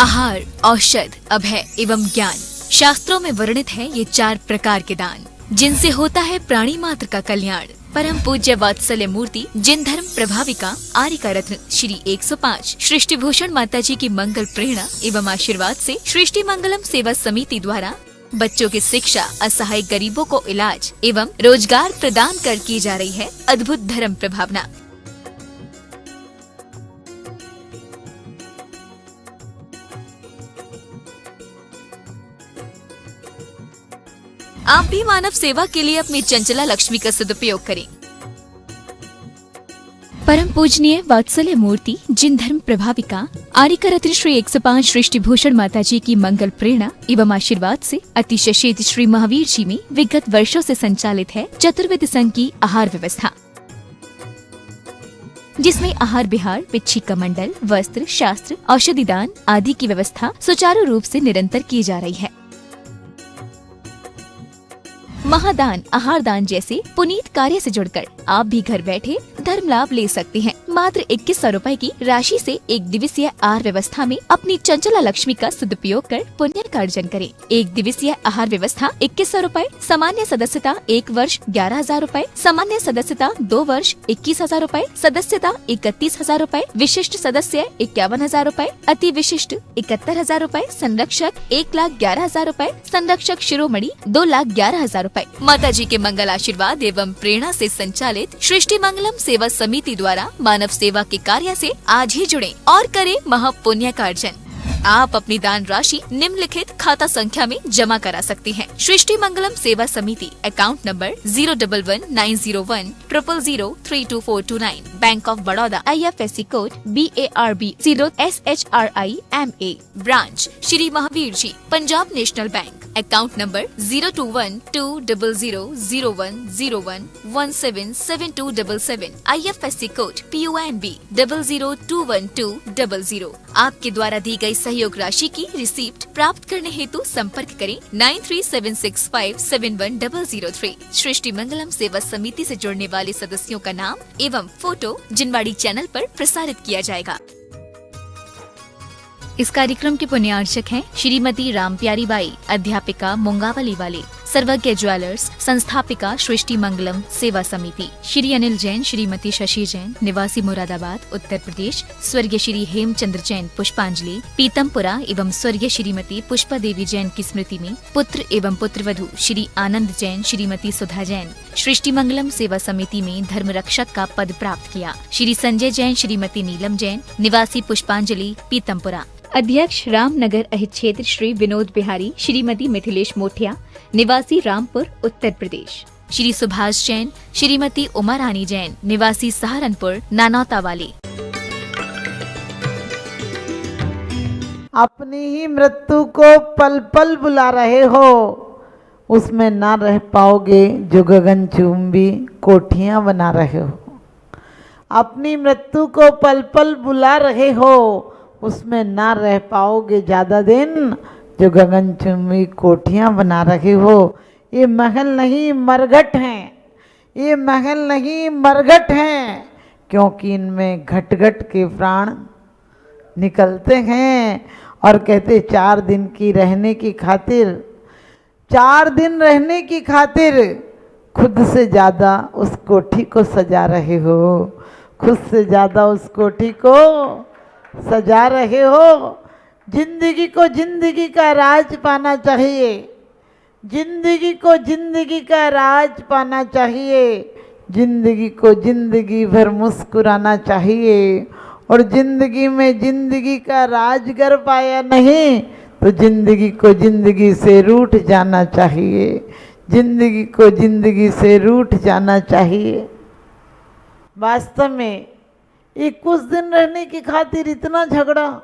आहार, औषध, अभय एवं ज्ञान। शास्त्रों में वर्णित है ये 4 प्रकार के दान, जिनसे होता है प्राणी मात्र का कल्याण। परम पूज्य वात्सल्य मूर्ति जिन धर्म प्रभाविका आर्यिका रत्न श्री 105 सृष्टि भूषण माता जी की मंगल प्रेरणा एवं आशीर्वाद से सृष्टि मंगलम सेवा समिति द्वारा बच्चों की शिक्षा, असहाय गरीबों को इलाज एवं रोजगार प्रदान कर की जा रही है अद्भुत धर्म प्रभावना। आप भी मानव सेवा के लिए अपनी चंचला लक्ष्मी का सदुपयोग करें। परम पूजनीय वात्सल्य मूर्ति जिन धर्म प्रभाविका आर्यिका रत्न श्री 105 सृष्टि भूषण माता जी की मंगल प्रेरणा एवं आशीर्वाद से अतिशय श्री महावीर जी में विगत वर्षों से संचालित है चतुर्वेद संघ की आहार व्यवस्था, जिसमें आहार विहार, पिच्छी कमंडल, वस्त्र, शास्त्र, औषधि दान आदि की व्यवस्था सुचारू रूप से निरंतर की जा रही है। महादान, आहार दान जैसे पुनीत कार्य से जुड़कर आप भी घर बैठे धर्म लाभ ले सकते हैं। मात्र 2100 रुपए की राशि से एक दिवसीय आहार व्यवस्था में अपनी चंचला लक्ष्मी का सदुपयोग कर पुण्य का अर्जन करें। एक दिवसीय आहार व्यवस्था 2100 रुपए, सामान्य सदस्यता 1 वर्ष 11,000 रुपए, सामान्य सदस्यता 2 वर्ष 21,000 रुपए, सदस्यता 31,000 रुपए, विशिष्ट सदस्य 51,000 रुपए, अति विशिष्ट 71,000 रुपए, संरक्षक 1,11,000 रुपए, संरक्षक शिरोमणि 2,11,000 रुपए। माता जी के मंगल आशीर्वाद एवं प्रेरणा से संचालित सृष्टि मंगलम सेवा समिति द्वारा मानव सेवा के कार्य से आज ही जुड़े और करें महापुण्य का अर्जन। आप अपनी दान राशि निम्नलिखित खाता संख्या में जमा करा सकते हैं। सृष्टि Mangalam Seva Samiti, account number 0119010003249, bank of Baroda, IFSC code BARB 0SHRIMA, branch Shri Mahavir ji, Punjab national bank, account number 021200101177277, IFSC code PONB 0021200। आपके द्वारा दी गई सहयोग राशि की रिसीप्ट प्राप्त करने हेतु संपर्क करें 9376571003। सृष्टि मंगलम सेवा समिति से जुड़ने वाले सदस्यों का नाम एवं फोटो जिनवाड़ी चैनल पर प्रसारित किया जाएगा। इस कार्यक्रम के पुण्यार्चक हैं श्रीमती रामप्यारी बाई, अध्यापिका मुंगावली वाले, सर्वज्ञ ज्वेलर्स, संस्थापिका सृष्टि मंगलम सेवा समिति, श्री अनिल जैन, श्रीमती शशि जैन, निवासी मुरादाबाद उत्तर प्रदेश, स्वर्गीय श्री हेमचंद्र जैन पुष्पांजलि पीतमपुरा एवं स्वर्गीय श्रीमती पुष्पा देवी जैन की स्मृति में पुत्र एवं पुत्रवधू श्री आनंद जैन, श्रीमती सुधा जैन सृष्टि मंगलम सेवा समिति में धर्म रक्षक का पद प्राप्त किया। श्री संजय जैन, श्रीमती नीलम जैन, निवासी पुष्पांजलि पीतमपुरा। अध्यक्ष रामनगर अहित क्षेत्र श्री विनोद बिहारी, श्रीमती मिथिलेश मोठिया, निवासी रामपुर उत्तर प्रदेश। श्री सुभाष जैन, श्रीमती उमा रानी जैन, निवासी सहारनपुर नानौता वाले। अपनी ही मृत्यु को पल पल बुला रहे हो, उसमें ना रह पाओगे जो गगनचुंबी कोठियां बना रहे हो। अपनी मृत्यु को पल पल बुला रहे हो, उसमें ना रह पाओगे ज्यादा दिन जो गगनचुंबी कोठियां बना रहे हो। ये महल नहीं मरघट हैं, ये महल नहीं मरघट हैं, क्योंकि इनमें घट घट के प्राण निकलते हैं। और कहते 4 दिन की रहने की खातिर, 4 दिन रहने की खातिर खुद से ज़्यादा उस कोठी को सजा रहे हो, खुद से ज़्यादा उस कोठी को सजा रहे हो। जिंदगी को जिंदगी का राज पाना चाहिए, जिंदगी को जिंदगी का राज पाना चाहिए, जिंदगी को जिंदगी भर मुस्कुराना चाहिए। और जिंदगी में जिंदगी का राज कर पाया नहीं तो जिंदगी को जिंदगी से रूठ जाना चाहिए, जिंदगी को जिंदगी से रूठ जाना चाहिए। वास्तव में ये कुछ दिन रहने की खातिर इतना झगड़ा,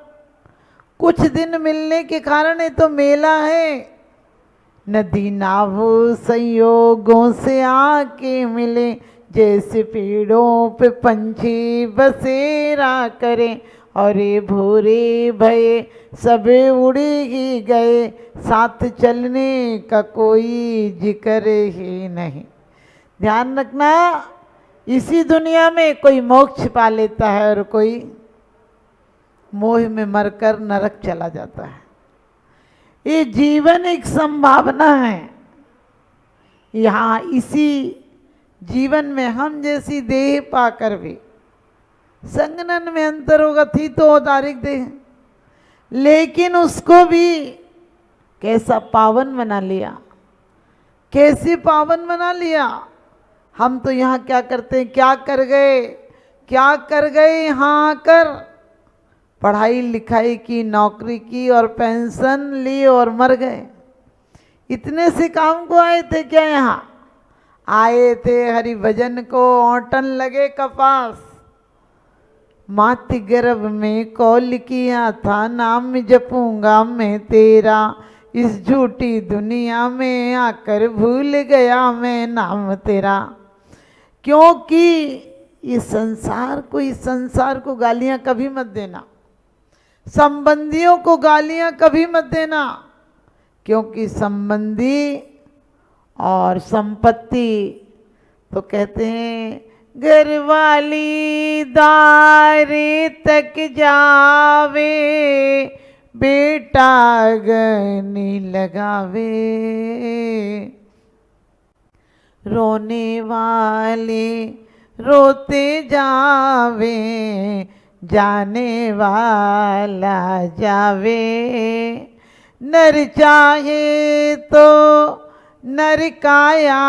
कुछ दिन मिलने के कारण ये तो मेला है। नदी नाव संयोगों से आके मिले, जैसे पेड़ों पे पंछी बसेरा करें, और ये भूरे भये सब उड़ ही गए, साथ चलने का कोई जिक्र ही नहीं। ध्यान रखना, इसी दुनिया में कोई मोक्ष पा लेता है और कोई मोह में मरकर नरक चला जाता है। ये जीवन एक संभावना है। यहाँ इसी जीवन में हम जैसी देह पाकर भी संगनन में अंतर होगा, थी तो औदारिक देह, लेकिन उसको भी कैसा पावन बना लिया, कैसे पावन बना लिया। हम तो यहाँ क्या करते हैं, क्या कर गए यहाँ आकर, पढ़ाई लिखाई की, नौकरी की और पेंशन ली और मर गए। इतने से काम को आए थे क्या? यहाँ आए थे हरि भजन को, औंटन लगे कपास, मात गर्भ में कौल किया था, नाम जपूंगा मैं तेरा, इस झूठी दुनिया में आकर भूल गया मैं नाम तेरा। क्योंकि इस संसार को गालियां कभी मत देना, संबंधियों को गालियां कभी मत देना, क्योंकि संबंधी और संपत्ति तो कहते हैं घर वाली दारे तक जावे, बेटा गनी लगावे, रोने वाले रोते जावे, जाने वाला जावे, नर चाहे तो नर काया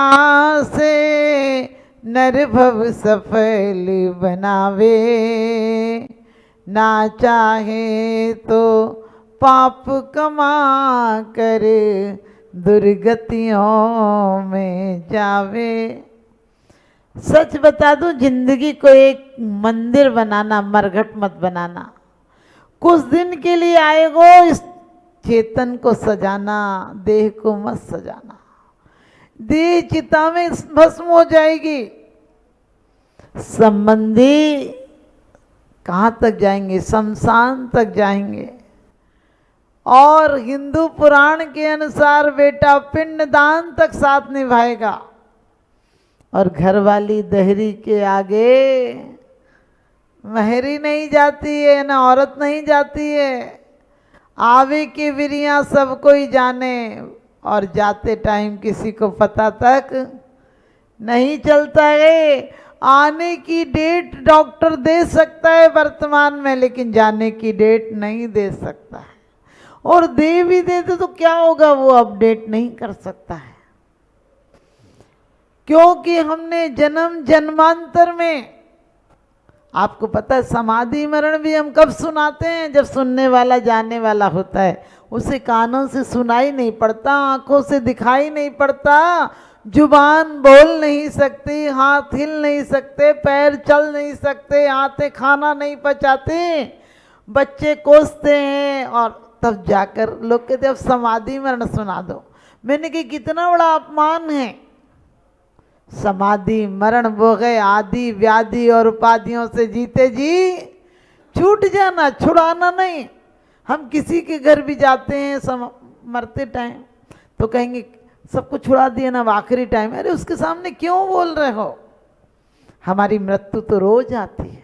से नर भव सफल बनावे, ना चाहे तो पाप कमा कर दुर्गतियों में जावे। सच बता दूं, जिंदगी को एक मंदिर बनाना, मरघट मत बनाना। कुछ दिन के लिए आएगो, इस चेतन को सजाना, देह को मत सजाना। देह चिता में भस्म हो जाएगी। संबंधी कहाँ तक जाएंगे? शमशान तक जाएंगे। और हिंदू पुराण के अनुसार बेटा पिंडदान तक साथ निभाएगा। और घरवाली दहरी के आगे महरी नहीं जाती है, ना औरत नहीं जाती है। आवे की विरियां सब कोई जाने, और जाते टाइम किसी को पता तक नहीं चलता है। आने की डेट डॉक्टर दे सकता है वर्तमान में, लेकिन जाने की डेट नहीं दे सकता है। और दे भी देते तो क्या होगा, वो अपडेट नहीं कर सकता है। क्योंकि हमने जन्म जन्मांतर में, आपको पता है समाधि मरण भी हम कब सुनाते हैं? जब सुनने वाला जाने वाला होता है। उसे कानों से सुनाई नहीं पड़ता, आंखों से दिखाई नहीं पड़ता, जुबान बोल नहीं सकती, हाथ हिल नहीं सकते, पैर चल नहीं सकते, आते खाना नहीं पचाते, बच्चे कोसते हैं। और तब जाकर लोग कहते अब समाधि मरण सुना दो। मैंने कहा कितना बड़ा अपमान है। समाधि मरण वो गए आदि व्याधि और उपाधियों से जीते जी छूट जाना, छुड़ाना नहीं। हम किसी के घर भी जाते हैं मरते टाइम तो कहेंगे सबको छुड़ा दिया ना आखिरी टाइम। अरे उसके सामने क्यों बोल रहे हो? हमारी मृत्यु तो रोज आती है।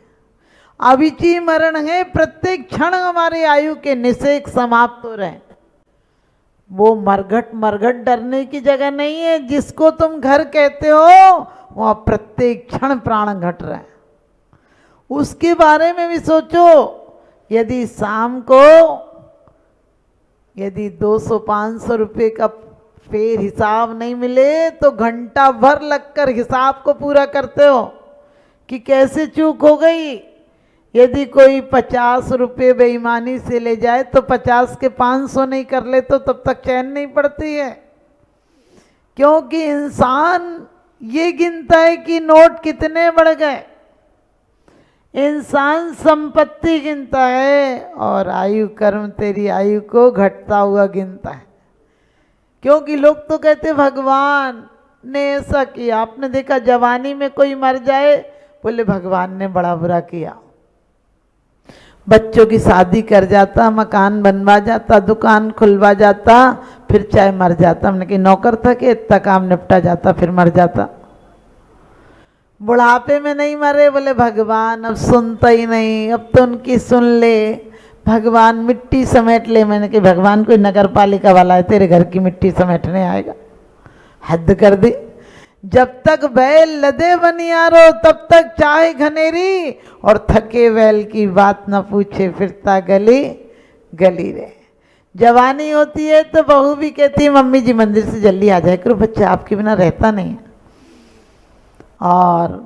अविची मरण है, प्रत्येक क्षण हमारी आयु के निषेक समाप्त हो रहे हैं। वो मरघट डरने की जगह नहीं है। जिसको तुम घर कहते हो वहाँ प्रत्येक क्षण प्राण घट रहे हैं। उसके बारे में भी सोचो। यदि शाम को 200-500 रुपये का फेर हिसाब नहीं मिले तो घंटा भर लगकर हिसाब को पूरा करते हो कि कैसे चूक हो गई। यदि कोई 50 रुपये बेईमानी से ले जाए तो 50 के 500 नहीं कर ले तो तब तक चैन नहीं पड़ती है। क्योंकि इंसान ये गिनता है कि नोट कितने बढ़ गए। इंसान संपत्ति गिनता है और आयु कर्म तेरी आयु को घटता हुआ गिनता है। क्योंकि लोग तो कहते भगवान ने ऐसा किया। आपने देखा जवानी में कोई मर जाए बोले भगवान ने बड़ा बुरा किया। बच्चों की शादी कर जाता, मकान बनवा जाता, दुकान खुलवा जाता, फिर चाहे मर जाता। हमने कि नौकर था कि इतना काम निपटा जाता फिर मर जाता। बुढ़ापे में नहीं मरे बोले भगवान अब सुनता ही नहीं, अब तो उनकी सुन ले। भगवान मिट्टी समेट ले। मैंने कहा भगवान कोई नगर पालिका वाला है तेरे घर की मिट्टी समेटने आएगा? हद कर दी। जब तक बैल लदे बनियारो तब तक चाहे घनेरी, और थके बैल की बात न पूछे फिरता गली गली रे। जवानी होती है तो बहू भी कहती है मम्मी जी मंदिर से जल्दी आ जाए करो, बच्चा आपके बिना रहता नहीं है। और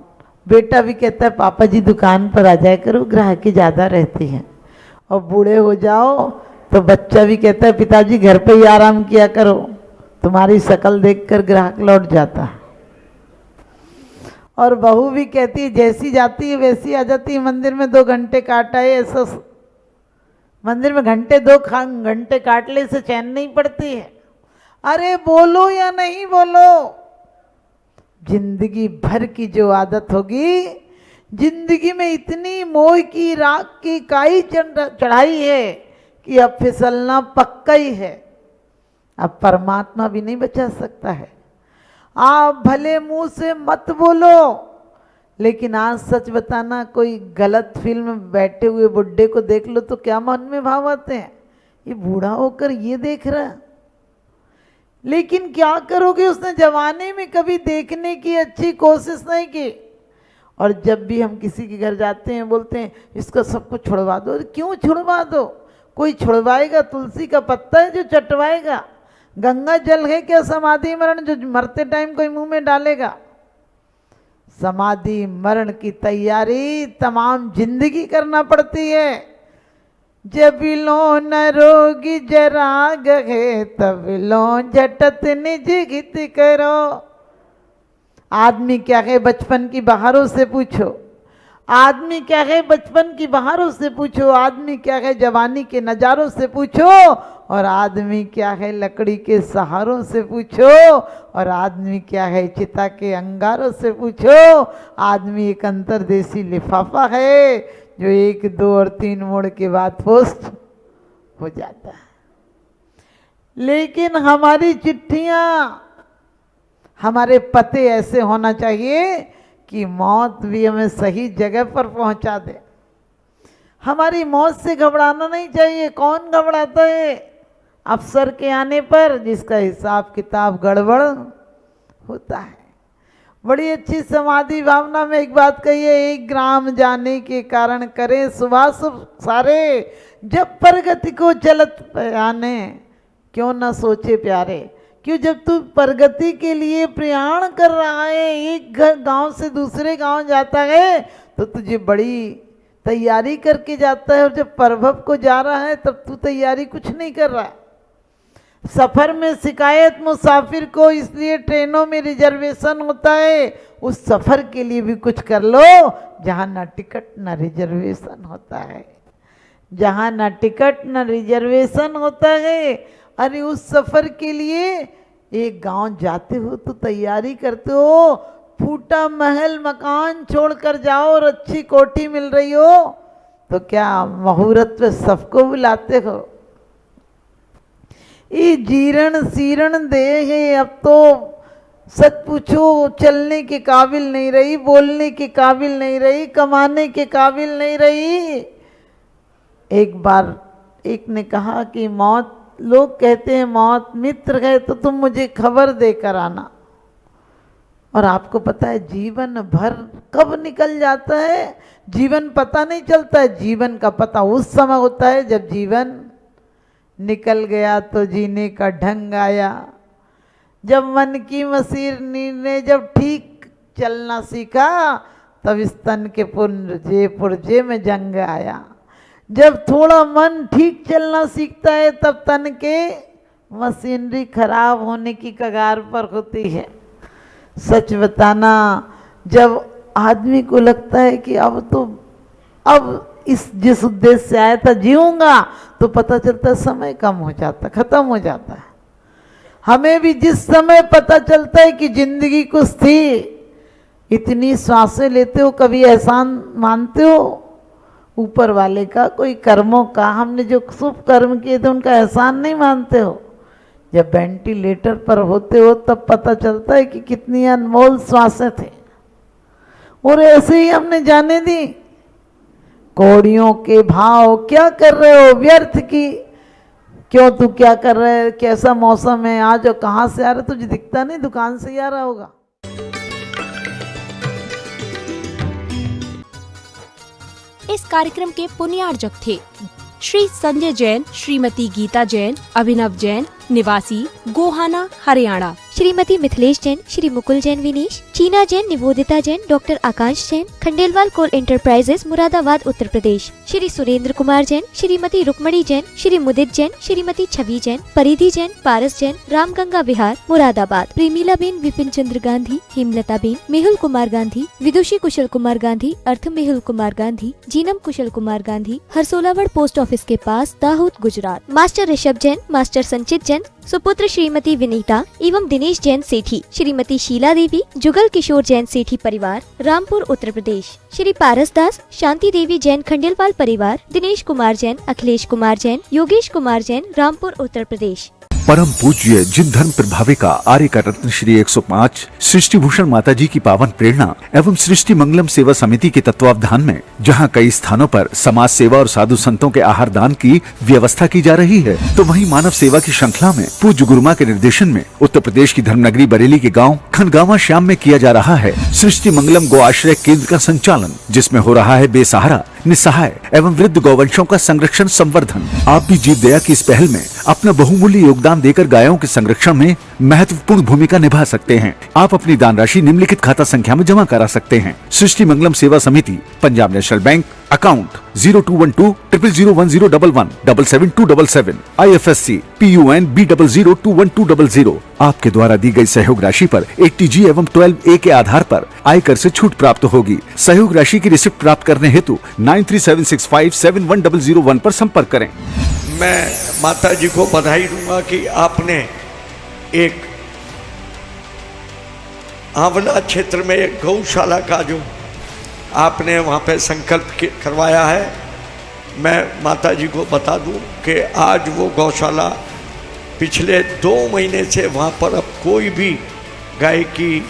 बेटा भी कहता है पापा जी दुकान पर आ जाए करो, ग्राहकी ज़्यादा रहती है। और बूढ़े हो जाओ तो बच्चा भी कहता है पिताजी घर पे ही आराम किया करो, तुम्हारी शक्ल देखकर ग्राहक लौट जाता है। और बहू भी कहती है जैसी जाती है वैसी आ जाती है, मंदिर में 2 घंटे काट आए ऐसा, मंदिर में दो घंटे काटने से चैन नहीं पड़ती है। अरे बोलो या नहीं बोलो, जिंदगी भर की जो आदत होगी, जिंदगी में इतनी मोह की राख की काई चढ़ाई है कि अब फिसलना पक्का ही है। अब परमात्मा भी नहीं बचा सकता है। आप भले मुंह से मत बोलो, लेकिन आज सच बताना, कोई गलत फिल्म बैठे हुए बुड्ढे को देख लो तो क्या मन में भाव आते हैं, ये बूढ़ा होकर ये देख रहा है। लेकिन क्या करोगे, उसने जवानी में कभी देखने की अच्छी कोशिश नहीं की। और जब भी हम किसी के घर जाते हैं बोलते हैं इसका सब कुछ छुड़वा दो। क्यों छुड़वा दो? कोई छुड़वाएगा? तुलसी का पत्ता है जो चटवाएगा? गंगा जल है क्या समाधि मरण जो मरते टाइम कोई मुंह में डालेगा? समाधि मरण की तैयारी तमाम जिंदगी करना पड़ती है। जब लो न रोगी जरा गए तब लो झटत निज हित करो। आदमी क्या है बचपन की बहारों से पूछो, आदमी क्या है बचपन की बहारों से पूछो, आदमी क्या है जवानी के नजारों से पूछो, और आदमी क्या है लकड़ी के सहारों से पूछो, और आदमी क्या है चिता के अंगारों से पूछो। आदमी एक अंतरदेशी लिफाफा है जो 1, 2 और 3 मोड़ के बाद पोस्ट हो जाता है। लेकिन हमारी चिट्ठियां, हमारे पते ऐसे होना चाहिए कि मौत भी हमें सही जगह पर पहुंचा दे। हमारी मौत से घबराना नहीं चाहिए। कौन घबराता है अफसर के आने पर, जिसका हिसाब किताब गड़बड़ होता है। बड़ी अच्छी समाधि भावना में एक बात कही है, 1 ग्राम जाने के कारण करें सुभाष सारे, जब प्रगति को चलत आने क्यों न सोचे प्यारे। क्यों, जब तू प्रगति के लिए प्रयाण कर रहा है, एक गांव से दूसरे गांव जाता है तो तुझे बड़ी तैयारी करके जाता है, और जब प्रभव को जा रहा है तब तू तैयारी कुछ नहीं कर रहा है। सफर में शिकायत मुसाफिर को, इसलिए ट्रेनों में रिजर्वेशन होता है। उस सफर के लिए भी कुछ कर लो जहां ना टिकट ना रिजर्वेशन होता है, जहां ना टिकट ना रिजर्वेशन होता है। अरे उस सफर के लिए एक गांव जाते हो तो तैयारी करते हो, फूटा महल मकान छोड़कर जाओ और अच्छी कोठी मिल रही हो तो क्या मुहूर्त पे सबको बुलाते हो। ये जीर्ण सीर्ण देह है, अब तो सच पूछो चलने के काबिल नहीं रही, बोलने के काबिल नहीं रही, कमाने के काबिल नहीं रही। एक बार एक ने कहा कि मौत, लोग कहते हैं मौत मित्र है तो तुम मुझे खबर देकर आना। और आपको पता है जीवन भर कब निकल जाता है, जीवन पता नहीं चलता है। जीवन का पता उस समय होता है जब जीवन निकल गया तो जीने का ढंग आया। जब मन की मशीनरी ने जब ठीक चलना सीखा तब इस तन के पुर्जे में जंग आया। जब थोड़ा मन ठीक चलना सीखता है तब तन के मशीनरी खराब होने की कगार पर होती है। सच बताना, जब आदमी को लगता है कि अब जिस उद्देश्य से आया था जीऊंगा, तो पता चलता है समय कम हो जाता, खत्म हो जाता है। हमें भी जिस समय पता चलता है कि जिंदगी कुछ थी, इतनी सांसें लेते हो, कभी एहसान मानते हो ऊपर वाले का, कोई कर्मों का, हमने जो शुभ कर्म किए थे उनका एहसान नहीं मानते हो। जब वेंटिलेटर पर होते हो तब पता चलता है कि कितनी अनमोल सांसें थे और ऐसे ही हमने जाने दी। कौड़ियों के भाव क्या कर रहे हो व्यर्थ की। क्यों तू क्या कर रहा है, कैसा मौसम है आज और कहाँ से आ रहा है, तुझे दिखता नहीं, दुकान से ही आ रहा होगा। इस कार्यक्रम के पुण्यार्जक थे श्री संजय जैन, श्रीमती गीता जैन, अभिनव जैन, निवासी गोहाना, हरियाणा। श्रीमती मिथिलेश जैन, श्री मुकुल जैन विनीश, चीना जैन, निवोदिता जैन, डॉक्टर आकांश जैन, खंडेलवाल कोल एंटरप्राइजेस, मुरादाबाद, उत्तर प्रदेश। श्री सुरेंद्र कुमार जैन, श्रीमती रुक्मणी जैन, श्री मुदित जैन, श्रीमती छवि जैन, परिधि जैन, पारस जैन, रामगंगा विहार, मुरादाबाद। प्रेमिला बेन, विपिन चंद्र गांधी, हेमलता बेन, मेहुल कुमार गांधी, विदुषी कुशल कुमार गांधी, अर्थ मेहुल कुमार गांधी, जीनम कुशल कुमार गांधी, हरसोलावड़ पोस्ट ऑफिस के पास, दाहोद, गुजरात। मास्टर ऋषभ जैन, मास्टर संचित जैन, सुपुत्र श्रीमती विनीता एवं दिनेश जैन सेठी, श्रीमती शीला देवी, जुगल किशोर जैन सेठी परिवार, रामपुर, उत्तर प्रदेश। श्री पारस दास, शांति देवी जैन, खंडेलवाल परिवार, दिनेश कुमार जैन, अखिलेश कुमार जैन, योगेश कुमार जैन, रामपुर, उत्तर प्रदेश। परम पूज्य जिन धर्म प्रभाविका आर्य का रत्न श्री 105 सृष्टि भूषण माता जी की पावन प्रेरणा एवं सृष्टि मंगलम सेवा समिति के तत्वावधान में जहां कई स्थानों पर समाज सेवा और साधु संतों के आहार दान की व्यवस्था की जा रही है, तो वहीं मानव सेवा की श्रृंखला में पूज्य गुरुमा के निर्देशन में उत्तर प्रदेश की धर्मनगरी बरेली के गाँव खनगावा श्याम में किया जा रहा है सृष्टि मंगलम गो आश्रय केंद्र का संचालन, जिसमें हो रहा है बेसहारा, निसहाय एवं वृद्ध गौवंशों का संरक्षण संवर्धन। आप भी जीव दया की इस पहल में अपना बहुमूल्य योगदान देकर गायों के संरक्षण में महत्वपूर्ण भूमिका निभा सकते हैं। आप अपनी दान राशि निम्नलिखित खाता संख्या में जमा करा सकते हैं। सृष्टि मंगलम सेवा समिति, Punjab national bank, account 0212 001011 77277, IFSC PUN B002120। आपके द्वारा दी गई सहयोग राशि पर 80G एवं 12A के आधार पर आयकर से छूट प्राप्त होगी। सहयोग राशि की रिसिप्ट प्राप्त करने हेतु 9376571001 पर संपर्क करें। मैं माता जी को बधाई दूंगा कि आपने एक आंवला क्षेत्र में एक गौशाला का जो आपने वहाँ पे संकल्प करवाया है। मैं माता जी को बता दूं कि आज वो गौशाला पिछले 2 महीने से वहाँ पर अब कोई भी गाय की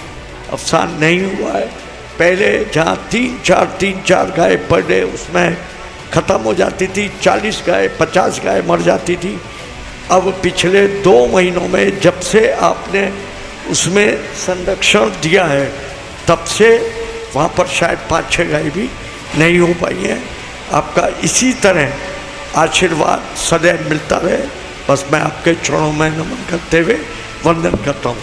अवसान नहीं हुआ है। पहले जहाँ 3-4 गाय पर डे उसमें ख़त्म हो जाती थी, 40 गाय 50 गाय मर जाती थी। अब पिछले 2 महीनों में जब से आपने उसमें संरक्षण दिया है तब से वहाँ पर शायद 5-6 गाय भी नहीं हो पाई हैं। आपका इसी तरह आशीर्वाद सदैव मिलता रहे, बस मैं आपके चरणों में नमन करते हुए वंदन करता हूँ।